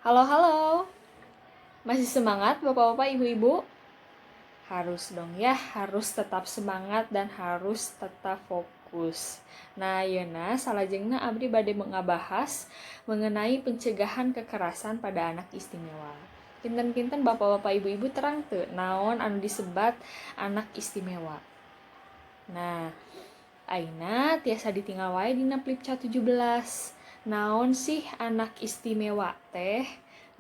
Halo, halo. Masih semangat Bapak-bapak, Ibu-ibu? Harus dong ya, harus tetap semangat dan harus tetap fokus. Nah, Yona, salajengna abdi bade ngabahas mengenai pencegahan kekerasan pada anak istimewa. Kinten-kinten Bapak-bapak, Ibu-ibu terang teu naon anu disebat anak istimewa. Nah, aina tiasa ditinggal wae dina Plipca 17. Naon sih anak istimewa teh?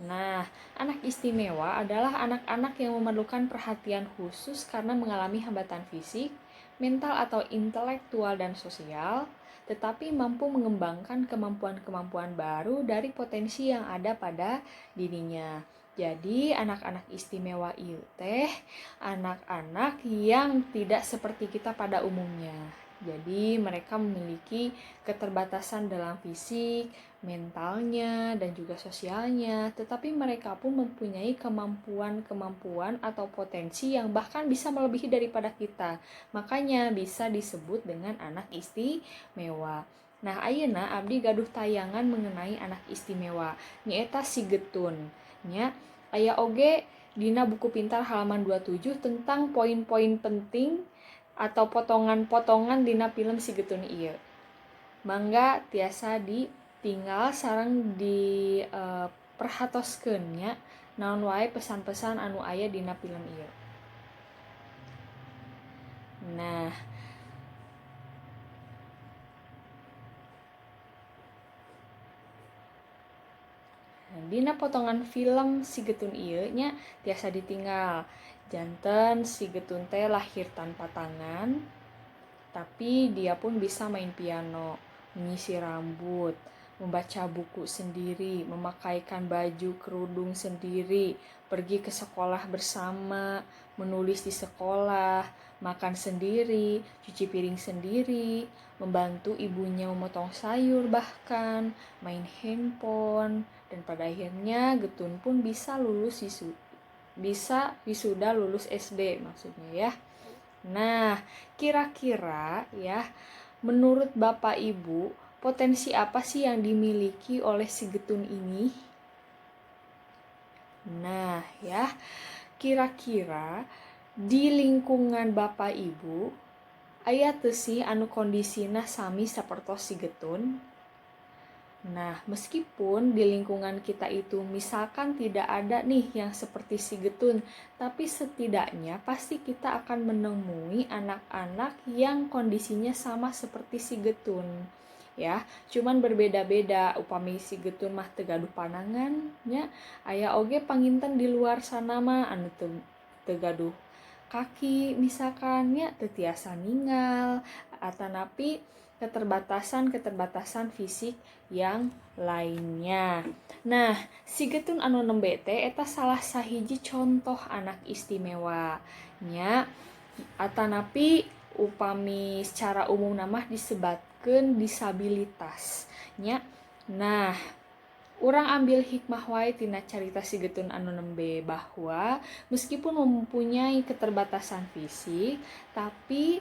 Nah, anak istimewa adalah anak-anak yang memerlukan perhatian khusus karena mengalami hambatan fisik, mental atau intelektual dan sosial, tetapi mampu mengembangkan kemampuan-kemampuan baru dari potensi yang ada pada dirinya. Jadi, anak-anak istimewa ieu teh anak-anak yang tidak seperti kita pada umumnya. Jadi mereka memiliki keterbatasan dalam fisik, mentalnya, dan juga sosialnya, tetapi mereka pun mempunyai kemampuan-kemampuan atau potensi yang bahkan bisa melebihi daripada kita. Makanya bisa disebut dengan anak istimewa. Nah, ayeuna abdi gaduh tayangan mengenai anak istimewa. Nyaeta si Getun. Nya, aya oge dina buku pintar halaman 27 tentang poin-poin penting atau potongan-potongan dina film si Getun ieu. Mangga tiasa ditinggal sareng di perhatoskeun nya naon wae pesan-pesan anu aya dina film ieu. Nah, dina potongan film si Getun ieu nya tiasa ditinggal janten si Getun teh lahir tanpa tangan, tapi dia pun bisa main piano, menyisir rambut, membaca buku sendiri, memakaikan baju kerudung sendiri, pergi ke sekolah bersama, menulis di sekolah, makan sendiri, cuci piring sendiri, membantu ibunya memotong sayur bahkan, main handphone, dan pada akhirnya Getun pun bisa wisuda lulus SD maksudnya ya. Nah, kira-kira ya, menurut Bapak Ibu, potensi apa sih yang dimiliki oleh si Getun ini? Nah, ya, kira-kira di lingkungan Bapak Ibu, aya teu sih anu kondisina sami sapertos si Getun? Nah, meskipun di lingkungan kita itu misalkan tidak ada nih yang seperti si Getun, tapi setidaknya pasti kita akan menemui anak-anak yang kondisinya sama seperti si Getun. Ya, cuman berbeda-beda. Upami si Getun mah teu gaduh panangannya, aya oge panginten di luar sana mah anu teu gaduh kaki misalkannya teu tiasa ninggal atanapi keterbatasan fisik yang lainnya. Nah, si Getun anu nembe teh eta salah sahiji contoh anak istimewa nya atanapi upami secara umum namah disebatkeun disabilitas nya. Nah, urang ambil hikmah wae tina carita si Getun anu nembe bahwa meskipun mempunyai keterbatasan fisik tapi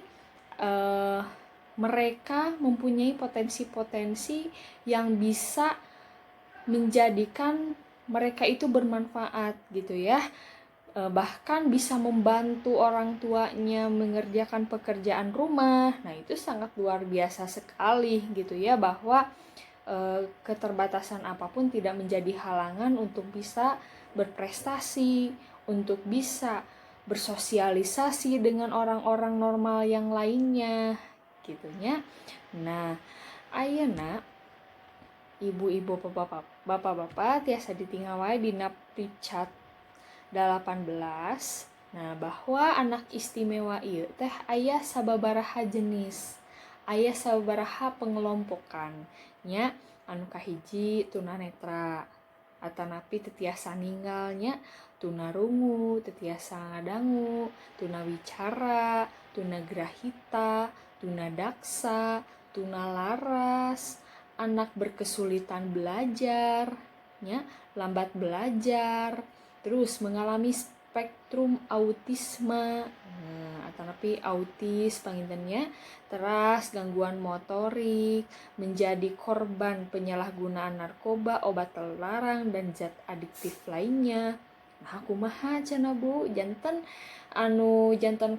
mereka mempunyai potensi-potensi yang bisa menjadikan mereka itu bermanfaat gitu ya. Bahkan bisa membantu orang tuanya mengerjakan pekerjaan rumah. Nah, itu sangat luar biasa sekali gitu ya, bahwa keterbatasan apapun tidak menjadi halangan untuk bisa berprestasi, untuk bisa bersosialisasi dengan orang-orang normal yang lainnya gitunya. Nah, ayeuna ibu-ibu bapak-bapak tiasa ditinggal wae dina Pichat 18. Nah, bahwa anak istimewa ieu teh aya sababaraha jenis, aya sababaraha pengelompokan nya. Anu kahiji tunanetra atanapi teu tiasa ninggalnya, tunarungu teu tiasa ngadangu, tunawicara, tunagrahita, tunadaksa, tunalaras, anak berkesulitan belajar nya, lambat belajar, terus mengalami spektrum autisme, atau tapi autis pangintennya, teras gangguan motorik, menjadi korban penyalahgunaan narkoba, obat terlarang, dan zat adiktif lainnya. Nah, kumaha cenah Bu, jantan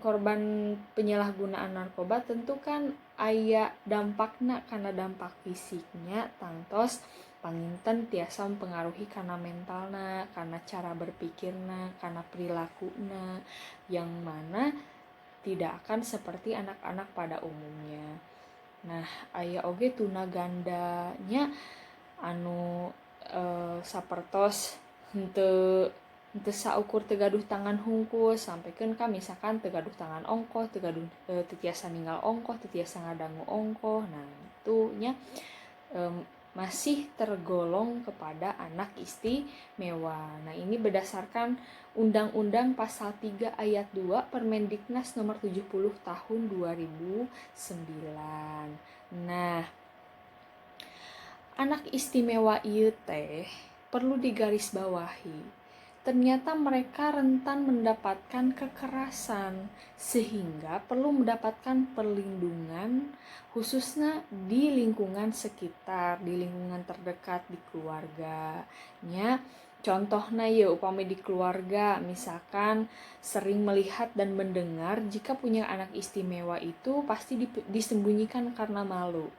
korban penyalahgunaan narkoba tentu kan aya dampakna karena dampak fisiknya tangtos panginten tiasa mempengaruhi karena mentalna, karena cara berpikirna, karena perilakunya yang mana tidak akan seperti anak-anak pada umumnya. Nah, aya oge tuna gandanya sapertos henteu saukur tegaduh tangan hungkul sampaikan ka misalkan tegaduh tangan ongkoh, tetiasa ninggal ongkoh, tetiasa ngadangu ongkoh. Nah, itu nya masih tergolong kepada anak istimewa. Nah, ini berdasarkan Undang-Undang Pasal 3 Ayat 2 Permendiknas Nomor 70 Tahun 2009. Nah, anak istimewa ieu teh perlu digarisbawahi. Ternyata mereka rentan mendapatkan kekerasan sehingga perlu mendapatkan perlindungan khususnya di lingkungan sekitar, di lingkungan terdekat di keluarganya. Contohnya ya upami di keluarga misalkan sering melihat dan mendengar jika punya anak istimewa itu pasti disembunyikan karena malu,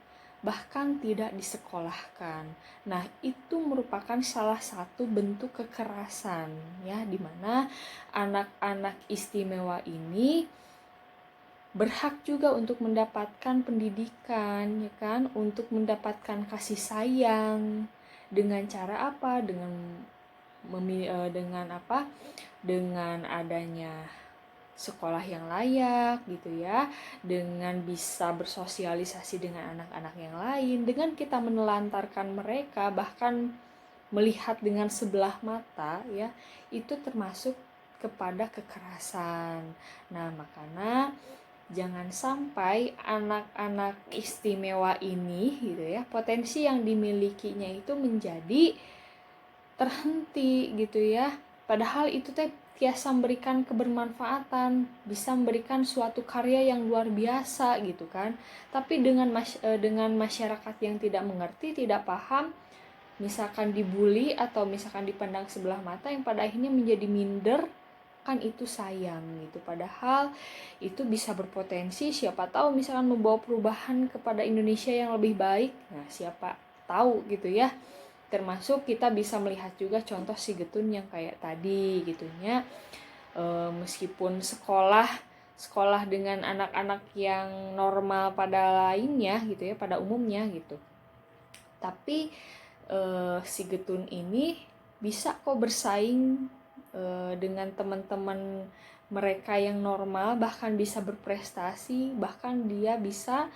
bahkan tidak disekolahkan. Nah, itu merupakan salah satu bentuk kekerasan ya, di mana anak-anak istimewa ini berhak juga untuk mendapatkan pendidikan ya kan, untuk mendapatkan kasih sayang. Dengan cara apa? Dengan adanya sekolah yang layak gitu ya, dengan bisa bersosialisasi dengan anak-anak yang lain, dengan kita menelantarkan mereka bahkan melihat dengan sebelah mata ya, itu termasuk kepada kekerasan. Nah, makanya jangan sampai anak-anak istimewa ini gitu ya, potensi yang dimilikinya itu menjadi terhenti gitu ya, padahal itu teh tiasa memberikan kebermanfaatan, bisa memberikan suatu karya yang luar biasa gitu kan. Tapi dengan masyarakat yang tidak mengerti, tidak paham, misalkan dibully atau misalkan dipandang sebelah mata yang pada akhirnya menjadi minder, kan itu sayang gitu. Padahal itu bisa berpotensi siapa tahu misalkan membawa perubahan kepada Indonesia yang lebih baik. Nah, siapa tahu gitu ya. Termasuk kita bisa melihat juga contoh si Getun yang kayak tadi gitunya, meskipun sekolah dengan anak-anak yang normal pada lainnya gitu ya, pada umumnya gitu, tapi si Getun ini bisa kok bersaing dengan teman-teman mereka yang normal, bahkan bisa berprestasi, bahkan dia bisa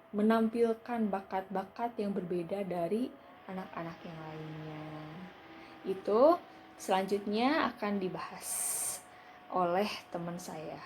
menampilkan bakat-bakat yang berbeda dari anak-anak yang lainnya. Itu selanjutnya akan dibahas oleh teman saya.